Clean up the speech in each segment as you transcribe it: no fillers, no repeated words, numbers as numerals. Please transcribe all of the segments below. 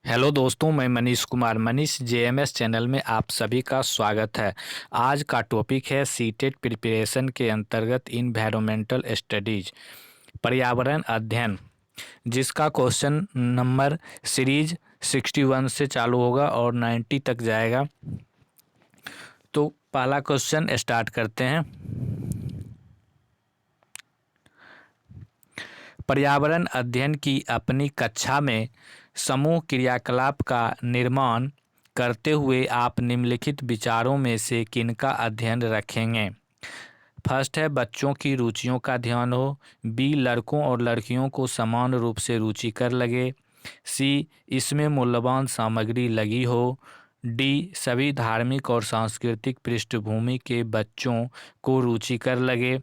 Hello दोस्तों, मैं Manish Kumar Manish JMS channel में आप सभी का स्वागत है। आज का टॉपिक है सीटेट प्रिपरेशन के अंतर्गत इन्वायरमेंटल स्टडीज, पर्यावरण अध्ययन, जिसका क्वेश्चन नंबर सीरीज 61 से चालू होगा और 90 तक जाएगा। तो पहला क्वेश्चन स्टार्ट करते हैं। पर्यावरण अध्ययन की अपनी कक्षा में समूह क्रियाकलाप का निर्माण करते हुए आप निम्नलिखित विचारों में से किनका अध्ययन रखेंगे। फर्स्ट है बच्चों की रुचियों का ध्यान हो। बी लड़कों और लड़कियों को समान रूप से रुचिकर लगे। सी इसमें मूल्यवान सामग्री लगी हो। डी सभी धार्मिक और सांस्कृतिक पृष्ठभूमि के बच्चों को रुचिकर लगे।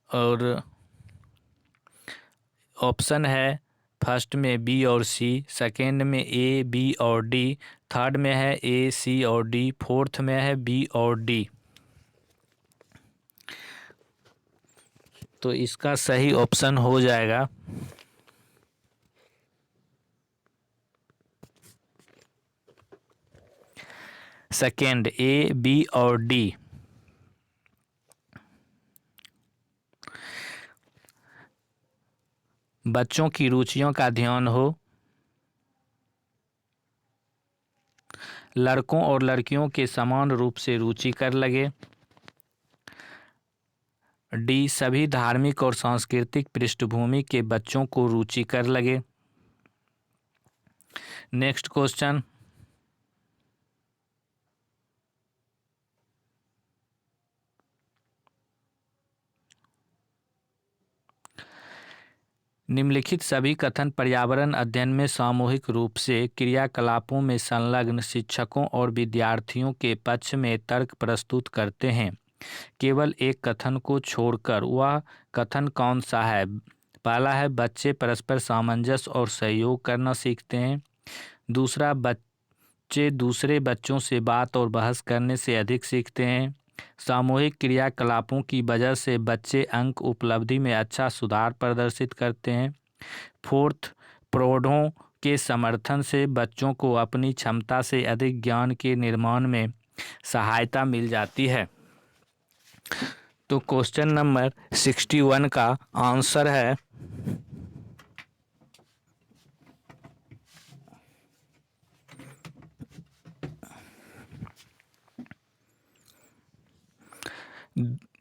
और ऑप्शन है फर्स्ट में बी और सी, सेकेंड में ए बी और डी, थर्ड में है ए सी और डी, फोर्थ में है बी और डी। तो इसका सही ऑप्शन हो जाएगा सेकेंड, ए बी और डी। बच्चों की रुचियों का ध्यान हो, लड़कों और लड़कियों के समान रूप से रुचिकर लगे। डी सभी धार्मिक और सांस्कृतिक पृष्ठभूमि के बच्चों को रुचिकर लगे। नेक्स्ट क्वेश्चन, निम्नलिखित सभी कथन पर्यावरण अध्ययन में सामूहिक रूप से क्रियाकलापों में संलग्न शिक्षकों और विद्यार्थियों के पक्ष में तर्क प्रस्तुत करते हैं। केवल एक कथन को छोड़कर वह कथन कौन सा है। पहला है बच्चे परस्पर सामंजस्य और सहयोग करना सीखते हैं। दूसरा, बच्चे दूसरे बच्चों से बात और बहस करने से अधिक सीखते हैं। सामूहिक क्रियाकलापों की वजह से बच्चे अंक उपलब्धि में अच्छा सुधार प्रदर्शित करते हैं। फोर्थ, प्रौढ़ों के समर्थन से बच्चों को अपनी क्षमता से अधिक ज्ञान के निर्माण में सहायता मिल जाती है। तो क्वेश्चन नंबर 61 का आंसर है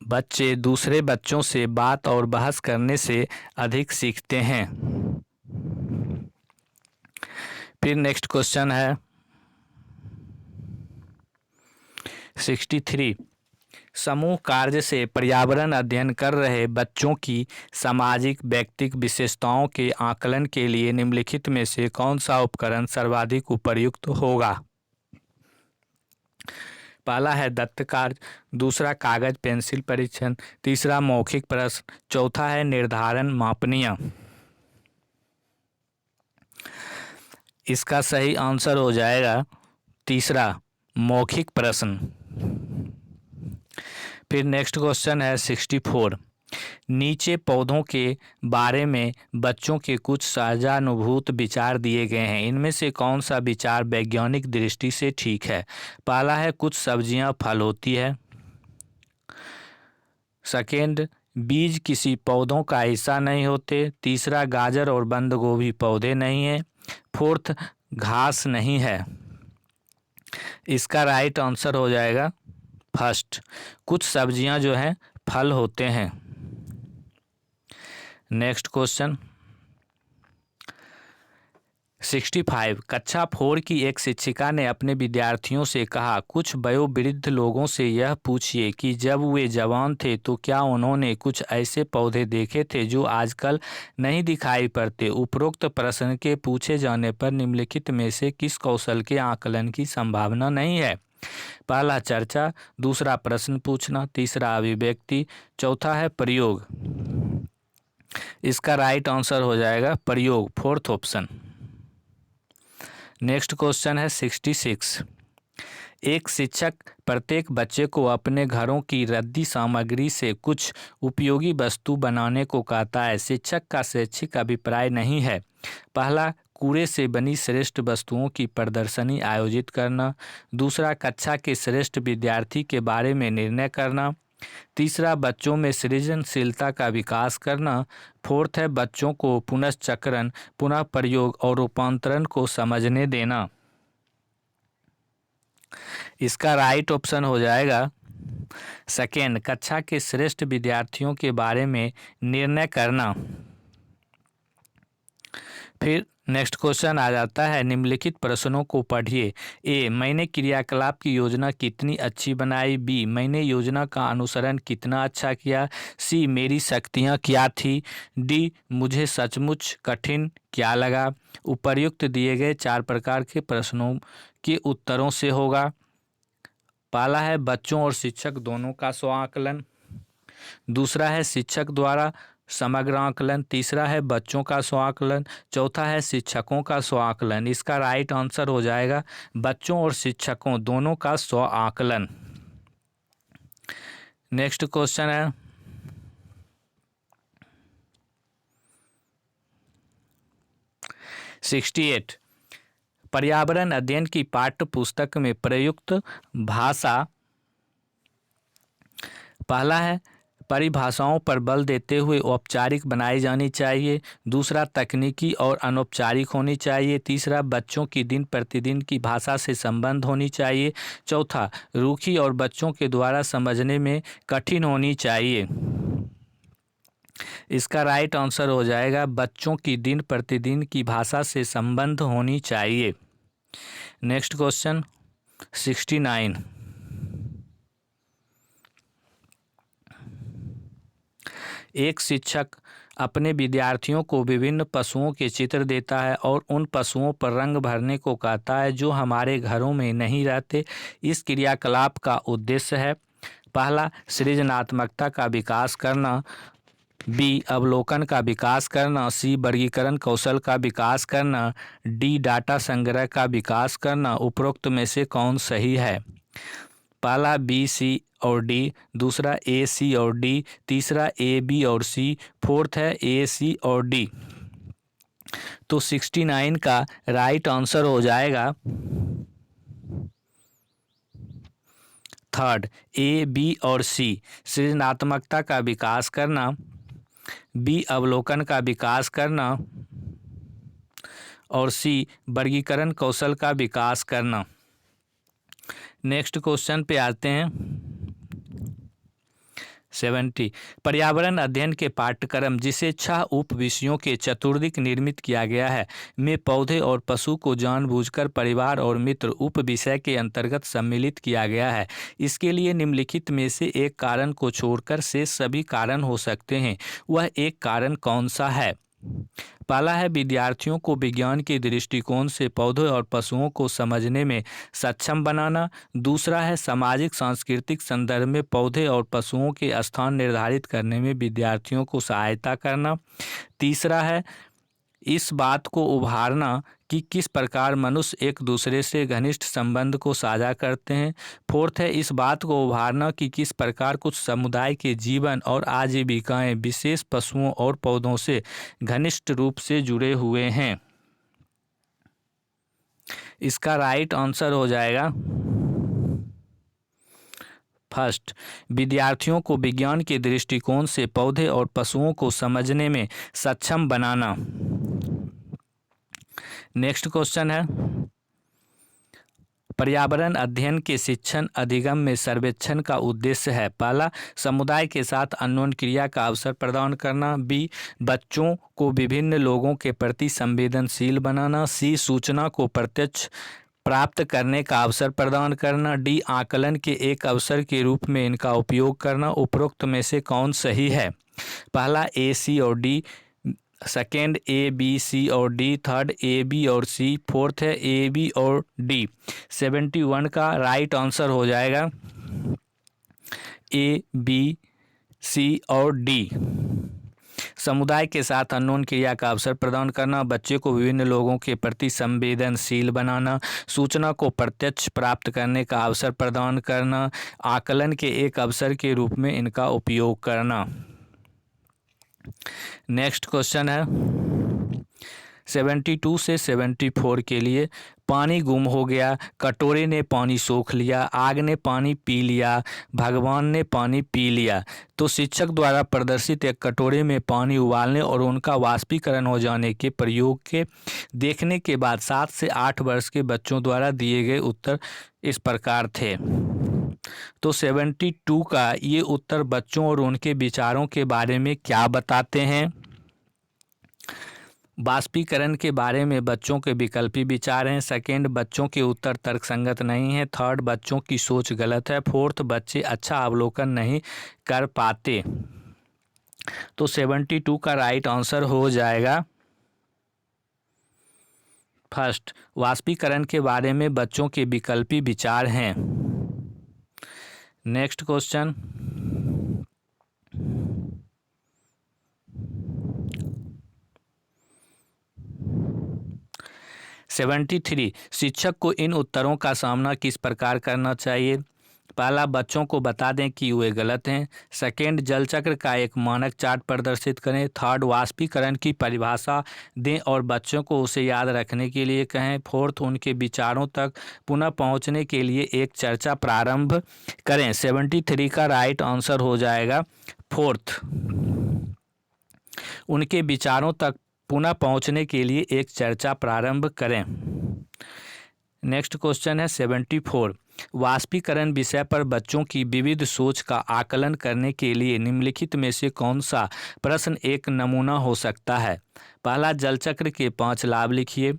बच्चे दूसरे बच्चों से बात और बहस करने से अधिक सीखते हैं। फिर नेक्स्ट क्वेश्चन है 63, समूह कार्य से पर्यावरण अध्ययन कर रहे बच्चों की सामाजिक व्यक्तिगत विशेषताओं के आकलन के लिए निम्नलिखित में से कौन सा उपकरण सर्वाधिक उपयुक्त होगा। पहला है दत्त कार्य, दूसरा कागज पेंसिल परीक्षण, तीसरा मौखिक प्रश्न, चौथा है निर्धारण मापनीय। इसका सही आंसर हो जाएगा तीसरा, मौखिक प्रश्न। फिर नेक्स्ट क्वेश्चन है 64, नीचे पौधों के बारे में बच्चों के कुछ साझानुभूत विचार दिए गए हैं। इनमें से कौन सा विचार वैज्ञानिक दृष्टि से ठीक है। पहला है कुछ सब्जियां फल होती है। सेकेंड, बीज किसी पौधों का हिस्सा नहीं होते। तीसरा, गाजर और बंद गोभी पौधे नहीं है। फोर्थ, घास नहीं है। इसका राइट आंसर हो जाएगा फर्स्ट, कुछ सब्जियां जो हैं फल होते हैं। नेक्स्ट क्वेश्चन 65, कक्षा 4 की एक शिक्षिका ने अपने विद्यार्थियों से कहा, कुछ वयोवृद्ध लोगों से यह पूछिए कि जब वे जवान थे तो क्या उन्होंने कुछ ऐसे पौधे देखे थे जो आजकल नहीं दिखाई पड़ते। उपरोक्त प्रश्न के पूछे जाने पर निम्नलिखित में से किस कौशल के आकलन की संभावना नहीं है। पहला चर्चा, दूसरा प्रश्न पूछना, तीसरा अभिव्यक्ति, चौथा है प्रयोग। इसका राइट आंसर हो जाएगा प्रयोग, फोर्थ ऑप्शन। नेक्स्ट क्वेश्चन है 66, एक शिक्षक प्रत्येक बच्चे को अपने घरों की रद्दी सामग्री से कुछ उपयोगी वस्तु बनाने को कहता है। शिक्षक का शैक्षिक अभिप्राय नहीं है। पहला, कूड़े से बनी श्रेष्ठ वस्तुओं की प्रदर्शनी आयोजित करना। दूसरा, कक्षा के श्रेष्ठ विद्यार्थी के बारे में निर्णय करना। तीसरा, बच्चों में सृजनशीलता का विकास करना। फोर्थ है, बच्चों को पुनश्चक्रण, पुनः प्रयोग और रूपांतरण को समझने देना। इसका राइट ऑप्शन हो जाएगा सेकेंड, कक्षा के श्रेष्ठ विद्यार्थियों के बारे में निर्णय करना। फिर नेक्स्ट क्वेश्चन आ जाता है, निम्नलिखित प्रश्नों को पढ़िए। ए, मैंने क्रियाकलाप की योजना कितनी अच्छी बनाई। बी, मैंने योजना का अनुसरण कितना अच्छा किया। सी, मेरी शक्तियाँ क्या थी। डी, मुझे सचमुच कठिन क्या लगा। उपर्युक्त दिए गए 4 प्रकार के प्रश्नों के उत्तरों से होगा। पहला है बच्चों और शिक्षक दोनों का स्व आकलन। दूसरा है शिक्षक द्वारा समग्र आकलन। तीसरा है बच्चों का स्व आकलन। चौथा है शिक्षकों का स्व आकलन। इसका राइट आंसर हो जाएगा बच्चों और शिक्षकों दोनों का स्व आकलन। नेक्स्ट क्वेश्चन है, (68) पर्यावरण अध्ययन की पाठ्य पुस्तक में प्रयुक्त भाषा। पहला है परिभाषाओं पर बल देते हुए औपचारिक बनाई जानी चाहिए। दूसरा, तकनीकी और अनौपचारिक होनी चाहिए। तीसरा, बच्चों की दिन प्रतिदिन की भाषा से संबंध होनी चाहिए। चौथा, रूखी और बच्चों के द्वारा समझने में कठिन होनी चाहिए। इसका राइट आंसर हो जाएगा बच्चों की दिन प्रतिदिन की भाषा से संबंध होनी चाहिए। नेक्स्ट क्वेश्चन 69, एक शिक्षक अपने विद्यार्थियों को विभिन्न पशुओं के चित्र देता है और उन पशुओं पर रंग भरने को कहता है जो हमारे घरों में नहीं रहते। इस क्रियाकलाप का उद्देश्य है, पहला, सृजनात्मकता का विकास करना। बी, अवलोकन का विकास करना। सी, वर्गीकरण कौशल का विकास करना। डी, डाटा संग्रह का विकास करना। उपरोक्त में से कौन सही है। पहला बी, सी और डी। दूसरा ए, सी और डी। तीसरा ए, बी और सी। फोर्थ है ए, सी और डी। तो 69 का राइट आंसर हो जाएगा थर्ड, ए, बी और सी। सृजनात्मकता का विकास करना। बी, अवलोकन का विकास करना। और सी, वर्गीकरण कौशल का विकास करना। नेक्स्ट क्वेश्चन पे आते हैं 70, पर्यावरण अध्ययन के पाठ्यक्रम जिसे 6 उप विषयों के चतुर्दिक निर्मित किया गया है में पौधे और पशु को जानबूझकर परिवार और मित्र उप विषय के अंतर्गत सम्मिलित किया गया है। इसके लिए निम्नलिखित में से एक कारण को छोड़कर से सभी कारण हो सकते हैं। वह एक कारण कौन सा है। पहला है विद्यार्थियों को विज्ञान के दृष्टिकोण से पौधों और पशुओं को समझने में सक्षम बनाना। दूसरा है सामाजिक सांस्कृतिक संदर्भ में पौधे और पशुओं के स्थान निर्धारित करने में विद्यार्थियों को सहायता करना। तीसरा है इस बात को उभारना कि किस प्रकार मनुष्य एक दूसरे से घनिष्ठ संबंध को साझा करते हैं। फोर्थ है इस बात को उभारना कि किस प्रकार कुछ समुदाय के जीवन और आजीविकाएं विशेष पशुओं और पौधों से घनिष्ठ रूप से जुड़े हुए हैं। इसका राइट आंसर हो जाएगा फर्स्ट, विद्यार्थियों को विज्ञान के दृष्टिकोण से पौधे और पशुओं को समझने में सक्षम बनाना। नेक्स्ट क्वेश्चन है पर्यावरण अध्ययन के शिक्षण अधिगम में सर्वेक्षण का उद्देश्य है। पहला, समुदाय के साथ अन्योन्य क्रिया का अवसर प्रदान करना। बी, बच्चों को विभिन्न लोगों के प्रति संवेदनशील बनाना। सी, सूचना को प्रत्यक्ष प्राप्त करने का अवसर प्रदान करना। डी, आकलन के एक अवसर के रूप में इनका उपयोग करना। उपरोक्त में से कौन सही है। पहला ए, सी और डी। सेकेंड ए, बी, सी और डी। थर्ड ए, बी और सी। फोर्थ है ए, बी और डी। 71 का राइट आंसर हो जाएगा ए, बी, सी और डी। समुदाय के साथ अन्योन्य क्रिया का अवसर प्रदान करना, बच्चे को विभिन्न लोगों के प्रति संवेदनशील बनाना, सूचना को प्रत्यक्ष प्राप्त करने का अवसर प्रदान करना, आकलन के एक अवसर के रूप में इनका उपयोग करना। नेक्स्ट क्वेश्चन है 72 से 74 के लिए पानी गुम हो गया, कटोरे ने पानी सोख लिया, आग ने पानी पी लिया, भगवान ने पानी पी लिया। तो शिक्षक द्वारा प्रदर्शित एक कटोरे में पानी उबालने और उनका वाष्पीकरण हो जाने के प्रयोग के देखने के बाद 7 से 8 वर्ष के बच्चों द्वारा दिए गए उत्तर इस प्रकार थे। तो 72 का ये उत्तर बच्चों और उनके विचारों के बारे में क्या बताते हैं? वाष्पीकरण के बारे में बच्चों के विकल्पी विचार हैं। सेकेंड, बच्चों के उत्तर तर्कसंगत नहीं है। थर्ड, बच्चों की सोच गलत है। फोर्थ, बच्चे अच्छा अवलोकन नहीं कर पाते। तो 72 का राइट आंसर हो जाएगा फर्स्ट, वाष्पीकरण के बारे में बच्चों के विकल्पी विचार हैं। नेक्स्ट क्वेश्चन, 73, शिक्षक को इन उत्तरों का सामना किस प्रकार करना चाहिए? पहला, बच्चों को बता दें कि वे गलत हैं। सेकेंड, जल चक्र का एक मानक चार्ट प्रदर्शित करें। थर्ड, वाष्पीकरण की परिभाषा दें और बच्चों को उसे याद रखने के लिए कहें। फोर्थ, उनके विचारों तक पुनः पहुंचने के लिए एक चर्चा प्रारंभ करें। 73 का राइट आंसर हो जाएगा फोर्थ, उनके विचारों तक पुनः पहुंचने के लिए एक चर्चा प्रारंभ करें। नेक्स्ट क्वेश्चन है 74, वाष्पीकरण विषय पर बच्चों की विविध सोच का आकलन करने के लिए निम्नलिखित में से कौन सा प्रश्न एक नमूना हो सकता है? पहला, जल चक्र के 5 लाभ लिखिए।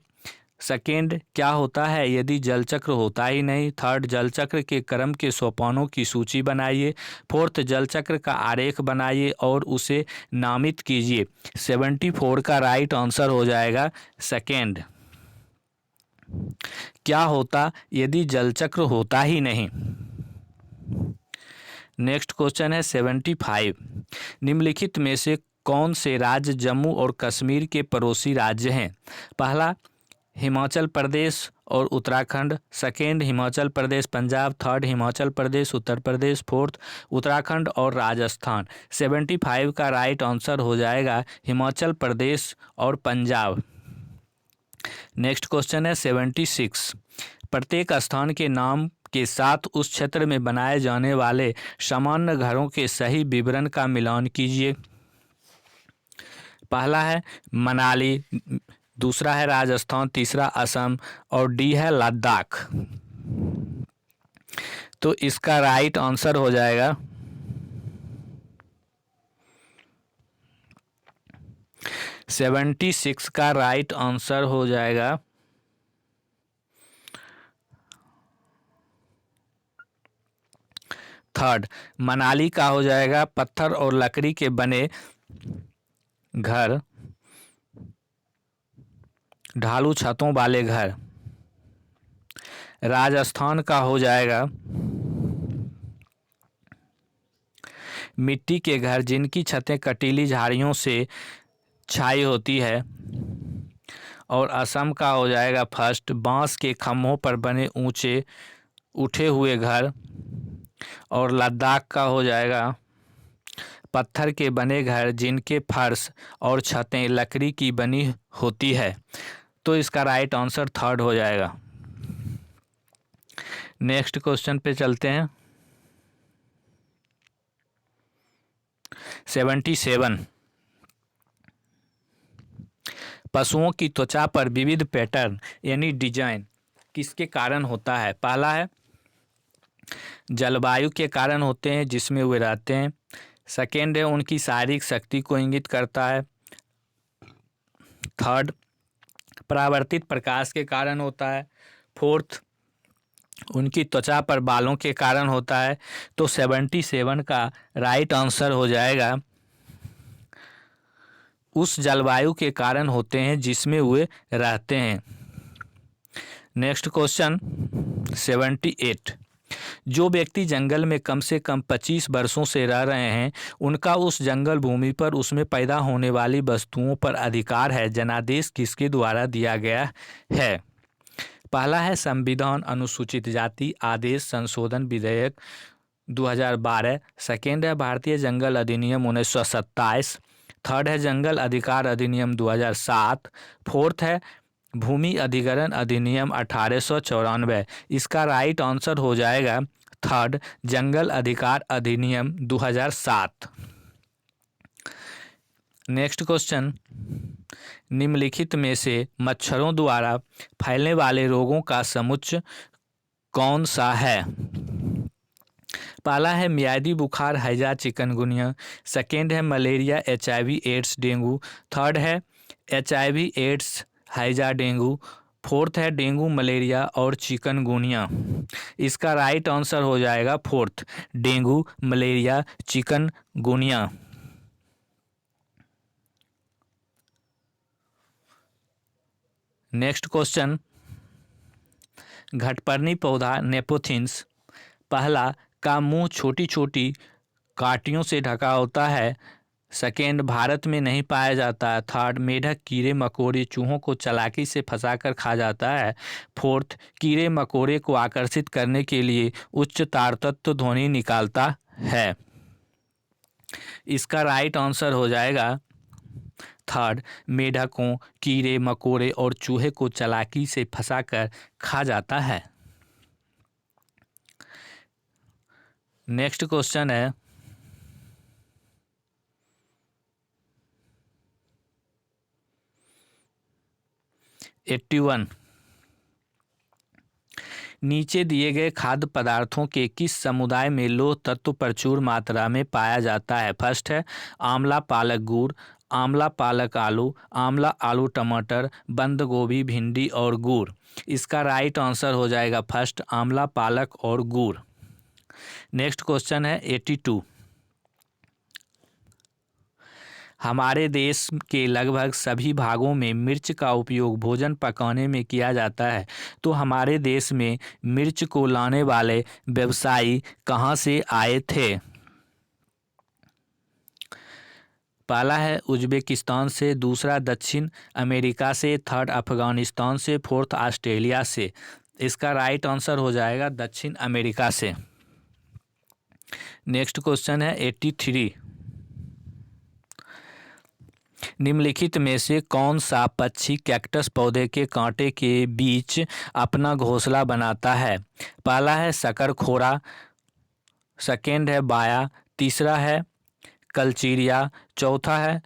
सेकेंड, क्या होता है यदि जल चक्र होता ही नहीं? थर्ड, जल चक्र के क्रम के सोपानों की सूची बनाइए। फोर्थ, जल चक्र का आरेख बनाइए और उसे नामित कीजिए। 74 का राइट आंसर हो जाएगा सेकेंड, क्या होता यदि जल चक्र होता ही नहीं। नेक्स्ट क्वेश्चन है 75, निम्नलिखित में से कौन से राज्य जम्मू और कश्मीर के पड़ोसी राज्य हैं? पहला, हिमाचल प्रदेश और Uttarakhand. Second, Himachal Pradesh Punjab. Third, Himachal Pradesh Uttar Pradesh. Fourth, Uttarakhand और राजस्थान। 75 का राइट आंसर हो जाएगा हिमाचल प्रदेश और पंजाब। नेक्स्ट क्वेश्चन है 76, प्रत्येक स्थान के नाम के साथ उस क्षेत्र में बनाए जाने वाले सामान्य घरों के सही विवरण का मिलान कीजिए। पहला है मनाली, दूसरा है राजस्थान, तीसरा असम और डी है लद्दाख। तो इसका राइट आंसर हो जाएगा 76 का राइट आंसर हो जाएगा थर्ड, मनाली का हो जाएगा पत्थर और लकड़ी के बने घर, ढालू छतों वाले घर। राजस्थान का हो जाएगा मिट्टी के घर जिनकी छतें कटीली झाड़ियों से छाई होती है। और असम का हो जाएगा फर्स्ट, बांस के खम्भों पर बने ऊंचे उठे हुए घर। और लद्दाख का हो जाएगा पत्थर के बने घर जिनके फर्श और छतें लकड़ी की बनी होती है। तो इसका राइट आंसर थर्ड हो जाएगा। नेक्स्ट क्वेश्चन पे चलते हैं 77, पशुओं की त्वचा पर विविध पैटर्न यानी डिजाइन किसके कारण होता है? पहला है जलवायु के कारण होते हैं जिसमें वे रहते हैं। सेकेंड है उनकी शारीरिक शक्ति को इंगित करता है। थर्ड, परावर्तित प्रकाश के कारण होता है। फोर्थ, उनकी त्वचा पर बालों के कारण होता है। तो 77 का राइट आंसर हो जाएगा उस जलवायु के कारण होते हैं जिसमें वे रहते हैं। नेक्स्ट क्वेश्चन 78, जो व्यक्ति जंगल में कम से कम 25 वर्षों से रह रहे हैं उनका उस जंगल भूमि पर उसमें पैदा होने वाली वस्तुओं पर अधिकार है। जनादेश किसके द्वारा दिया गया है? पहला है संविधान अनुसूचित जाति आदेश संशोधन विधेयक 2012। सेकेंड है भारतीय जंगल अधिनियम 1927। थर्ड है जंगल अधिकार अधिनियम 2007। फोर्थ है भूमि अधिग्रहण अधिनियम 1894। इसका राइट आंसर हो जाएगा थर्ड, जंगल अधिकार अधिनियम 2007। नेक्स्ट क्वेश्चन, निम्नलिखित में से मच्छरों द्वारा फैलने वाले रोगों का समुच्चय कौन सा है? पहला है मियादी बुखार, हैजा, चिकनगुनिया। सेकेंड है malaria, HIV AIDS, dengue. Third है HIV एड्स, हैजा, डेंगू। फोर्थ है डेंगू, मलेरिया और चिकनगुनिया। इसका राइट आंसर हो जाएगा fourth, dengue, malaria, chikungunya. Next question, घटपर्णी पौधा नेपोथिंस पहला का मुंह छोटी छोटी कांटियों से ढका होता है। सेकेंड, भारत में नहीं पाया जाता। थर्ड, मेढक कीड़े मकोड़े चूहों को चालाकी से फंसाकर खा जाता है। फोर्थ, कीड़े मकोड़े को आकर्षित करने के लिए उच्च तार तत्व ध्वनि निकालता है। इसका राइट आंसर हो जाएगा थर्ड, मेढकों, कीड़े मकोड़े और चूहे को चालाकी से फंसाकर खा जाता है। नेक्स्ट क्वेश्चन है, #81 नीचे दिए गए खाद्य पदार्थों के किस समुदाय में लौह तत्व प्रचुर मात्रा में पाया जाता है? फर्स्ट है आंवला पालक गुड़, आंवला पालक आलू, आंवला आलू टमाटर, बंद गोभी भिंडी और गुड़। इसका राइट आंसर हो जाएगा फर्स्ट, आंवला पालक और गुड़। नेक्स्ट क्वेश्चन है 82 हमारे देश के लगभग सभी भागों में मिर्च का उपयोग भोजन पकाने में किया जाता है, तो हमारे देश में मिर्च को लाने वाले व्यवसायी कहाँ से आए थे? पहला है उज्बेकिस्तान से, दूसरा दक्षिण अमेरिका से, थर्ड अफगानिस्तान से, फोर्थ ऑस्ट्रेलिया से। इसका राइट आंसर हो जाएगा दक्षिण अमेरिका से। नेक्स्ट क्वेश्चन है 83 निम्नलिखित में से कौन सा पक्षी कैक्टस पौधे के कांटे के बीच अपना घोंसला बनाता है? पहला है शकरखोरा, सेकेंड है बाया, तीसरा है कलचीरिया, चौथा है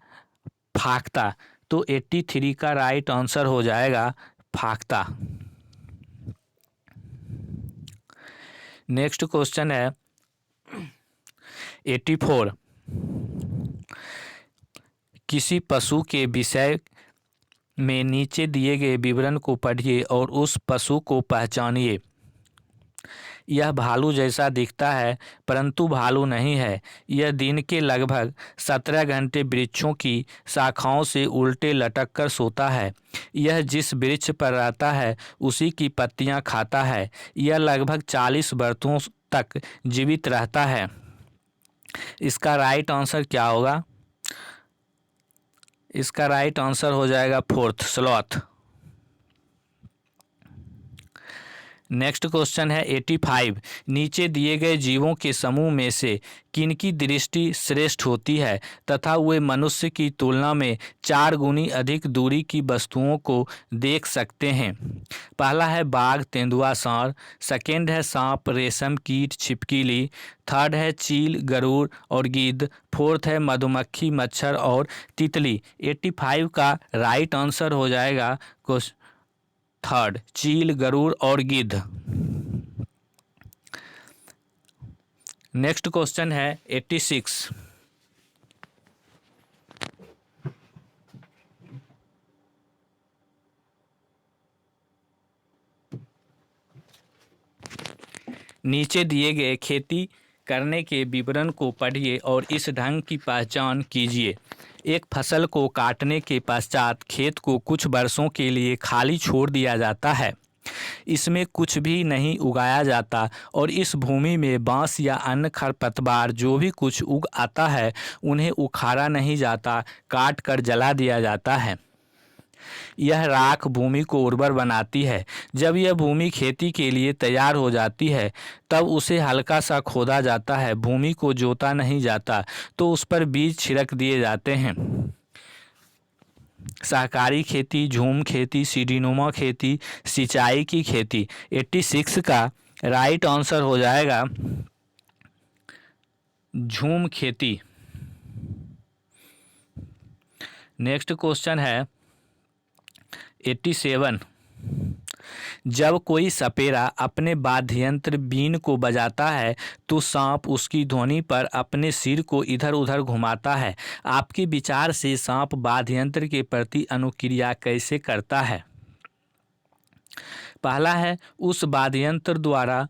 फाख्ता। तो 83 का राइट आंसर हो जाएगा फाख्ता। नेक्स्ट क्वेश्चन है 84 किसी पशु के विषय में नीचे दिए गए विवरण को पढ़िए और उस पशु को पहचानिए। यह भालू जैसा दिखता है परंतु भालू नहीं है। यह दिन के लगभग 17 घंटे वृक्षों की शाखाओं से उल्टे लटक कर सोता है। यह जिस वृक्ष पर रहता है उसी की पत्तियां खाता है। यह लगभग 40 वर्षों तक जीवित रहता है। इसका राइट आंसर क्या होगा? इसका राइट आंसर हो जाएगा फोर्थ, स्लॉथ। नेक्स्ट क्वेश्चन है 85 नीचे दिए गए जीवों के समूह में से किनकी दृष्टि श्रेष्ठ होती है तथा वे मनुष्य की तुलना में 4 गुनी अधिक दूरी की वस्तुओं को देख सकते हैं? पहला है बाघ, तेंदुआ, सांड, सेकेंड है सांप, रेशम कीट, छिपकली, थर्ड है चील, गरुड़ और गिद्ध, फोर्थ है मधुमक्खी, मच्छर और तितली। 85 का राइट आंसर हो जाएगा थर्ड, चील, गरुड़ और गिद्ध। नेक्स्ट क्वेश्चन है 86 नीचे दिए गए खेती करने के विवरण को पढ़िए और इस ढंग की पहचान कीजिए। एक फसल को काटने के पश्चात खेत को कुछ वर्षों के लिए खाली छोड़ दिया जाता है। इसमें कुछ भी नहीं उगाया जाता और इस भूमि में बांस या अन्य खरपतवार जो भी कुछ उग आता है उन्हें उखाड़ा नहीं जाता, काट कर जला दिया जाता है। यह राख भूमि को उर्वर बनाती है। जब यह भूमि खेती के लिए तैयार हो जाती है तब उसे हल्का सा खोदा जाता है। भूमि को जोता नहीं जाता तो उस पर बीज छिड़क दिए जाते हैं। सहकारी खेती, झूम खेती, सीढ़ीनुमा खेती, सिंचाई की खेती। 86 का राइट आंसर हो जाएगा झूम खेती। नेक्स्ट क्वेश्चन है 87। जब कोई सपेरा अपने वाद्य यंत्र बीन को बजाता है तो सांप उसकी ध्वनि पर अपने सिर को इधर उधर घुमाता है। आपके विचार से सांप वाद्य यंत्र के प्रति अनुक्रिया कैसे करता है? पहला है उस वाद्य यंत्र द्वारा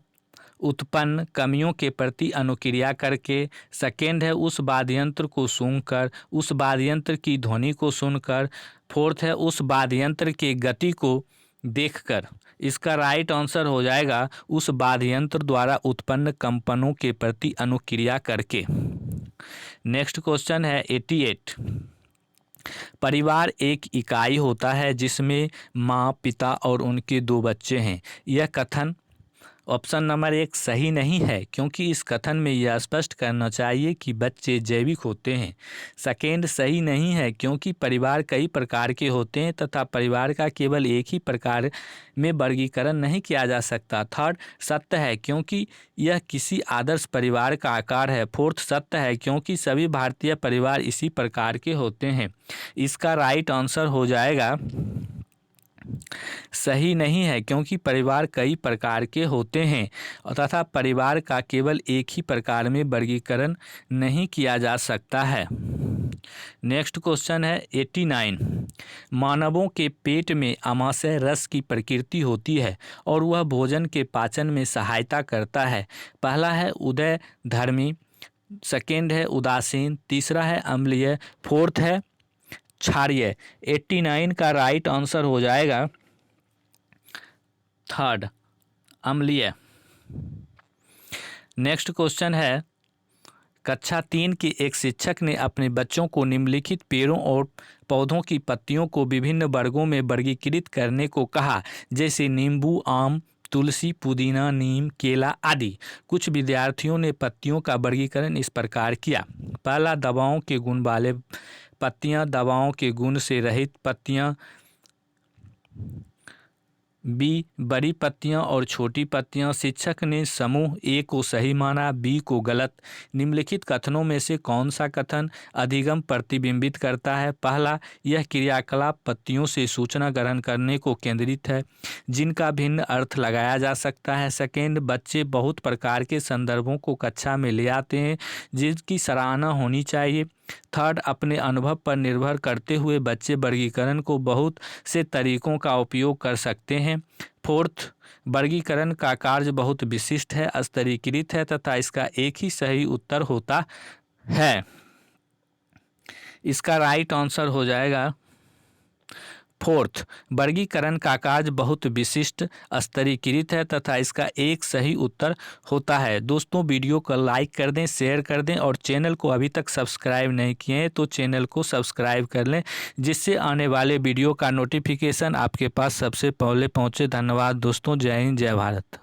उत्पन्न कमियों के प्रति अनुक्रिया करके। सेकेंड है उस वाद्य यंत्र को सूंघकर, उस वाद्य यंत्र की ध्वनि को सुनकर। फोर्थ है उस वाद्य यंत्र के गति को देखकर। इसका राइट आंसर हो जाएगा उस वाद्य यंत्र द्वारा उत्पन्न कंपनों के प्रति अनुक्रिया करके। नेक्स्ट क्वेश्चन है 88। परिवार एक इकाई होता है जिसमें माँ, पिता और उनके 2 बच्चे हैं। यह कथन ऑप्शन नंबर 1 सही नहीं है, क्योंकि इस कथन में यह स्पष्ट करना चाहिए कि बच्चे जैविक होते हैं। सेकेंड सही नहीं है, क्योंकि परिवार कई प्रकार के होते हैं तथा परिवार का केवल एक ही प्रकार में वर्गीकरण नहीं किया जा सकता। थर्ड सत्य है, क्योंकि यह किसी आदर्श परिवार का आकार है। फोर्थ सत्य है, क्योंकि सभी भारतीय परिवार इसी प्रकार के होते हैं। इसका राइट आंसर हो जाएगा सही नहीं है, क्योंकि परिवार कई प्रकार के होते हैं तथा परिवार का केवल एक ही प्रकार में वर्गीकरण नहीं किया जा सकता है। नेक्स्ट क्वेश्चन है 89। मानवों के पेट में आमाशय रस की प्रकृति होती है और वह भोजन के पाचन में सहायता करता है। पहला है उदयधर्मी, सेकेंड है उदासीन, तीसरा है अम्लीय, फोर्थ है क्षारीय। 89 का राइट आंसर हो जाएगा थर्ड अम्लीय। नेक्स्ट क्वेश्चन है कक्षा 3 के एक शिक्षक ने अपने बच्चों को निम्नलिखित पेड़ों और पौधों की पत्तियों को विभिन्न वर्गों में वर्गीकृत करने को कहा, जैसे नींबू, आम, तुलसी, पुदीना, नीम, केला आदि। कुछ विद्यार्थियों ने पत्तियों का वर्गीकरण इस प्रकार किया। पहला दवाओं के गुण वाले पत्तियां, दवाओं के गुण से रहित पत्तियां, बी बड़ी पत्तियां और छोटी पत्तियां। शिक्षक ने समूह ए को सही माना, बी को गलत। निम्नलिखित कथनों में से कौन सा कथन अधिगम प्रतिबिंबित करता है? पहला, यह क्रियाकलाप पत्तियों से सूचना ग्रहण करने को केंद्रित है जिनका भिन्न अर्थ लगाया जा सकता है। सेकेंड, बच्चे बहुत प्रकार के संदर्भों को कक्षा में ले आते हैं जिनकी सराहना होनी चाहिए। थर्ड, अपने अनुभव पर निर्भर करते हुए बच्चे वर्गीकरण को बहुत से तरीकों का उपयोग कर सकते हैं। फोर्थ, वर्गीकरण का कार्य बहुत विशिष्ट है, स्तरीकृत है तथा इसका एक ही सही उत्तर होता है। इसका राइट आंसर हो जाएगा फोर्थ, वर्गीकरण का कार्य बहुत विशिष्ट, स्तरीकृत है तथा इसका एक सही उत्तर होता है। दोस्तों, वीडियो को लाइक कर दें, शेयर कर दें और चैनल को अभी तक सब्सक्राइब नहीं किए हैं तो चैनल को सब्सक्राइब कर लें, जिससे आने वाले वीडियो का नोटिफिकेशन आपके पास सबसे पहले पहुंचे। धन्यवाद दोस्तों। जय हिंद, जय भारत।